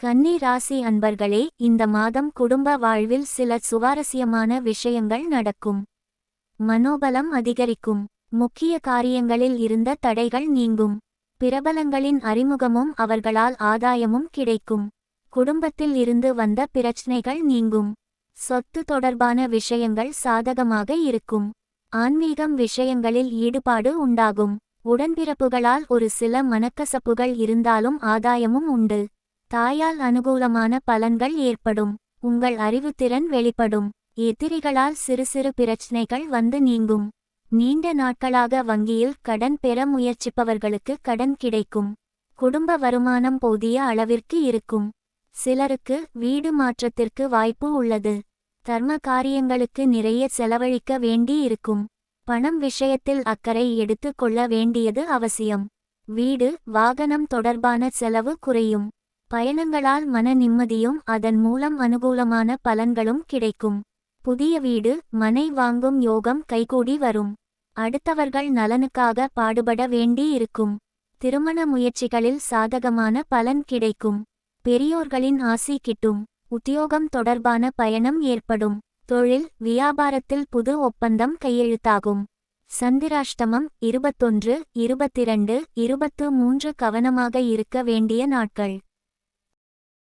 கன்னி ராசி அன்பர்களே, இந்த மாதம் குடும்ப வாழ்வில் சில சுவாரஸ்யமான விஷயங்கள் நடக்கும். மனோபலம் அதிகரிக்கும். முக்கிய காரியங்களில் இருந்த தடைகள் நீங்கும். பிரபலங்களின் அறிமுகமும் அவர்களால் ஆதாயமும் கிடைக்கும். குடும்பத்தில் இருந்து வந்த பிரச்சனைகள் நீங்கும். சொத்து தொடர்பான விஷயங்கள் சாதகமாக இருக்கும். ஆன்மீகம் விஷயங்களில் ஈடுபாடு உண்டாகும். உடன்பிறப்புகளால் ஒரு சில மனக்கசப்புகள் இருந்தாலும் ஆதாயமும் உண்டு. தாயால் அனுகூலமான பலன்கள் ஏற்படும். உங்கள் அறிவுத்திறன் வெளிப்படும். எதிரிகளால் சிறு சிறு பிரச்சனைகள் வந்து நீங்கும். நீண்ட நாட்களாக வங்கியில் கடன் பெற முயற்சிப்பவர்களுக்கு கடன் கிடைக்கும். குடும்ப வருமானம் போதிய அளவிற்கு இருக்கும். சிலருக்கு வீடு மாற்றத்திற்கு வாய்ப்பு உள்ளது. தர்ம காரியங்களுக்கு நிறைய செலவழிக்க வேண்டி இருக்கும். பணம் விஷயத்தில் அக்கறை எடுத்து கொள்ள வேண்டியது அவசியம். வீடு வாகனம் தொடர்பான செலவு குறையும். பயணங்களால் மன நிம்மதியும் அதன் மூலம் அனுகூலமான பலன்களும் கிடைக்கும். புதிய வீடு மனை வாங்கும் யோகம் கைகூடி வரும். அடுத்தவர்கள் நலனுக்காக பாடுபட வேண்டி இருக்கும். திருமண முயற்சிகளில் சாதகமான பலன் கிடைக்கும். பெரியோர்களின் ஆசி கிட்டும். உத்தியோகம் தொடர்பான பயணம் ஏற்படும். தொழில் வியாபாரத்தில் புது ஒப்பந்தம் கையெழுத்தாகும். சந்திராஷ்டமம் 21, 22, 23 கவனமாக இருக்க வேண்டிய நாட்கள்.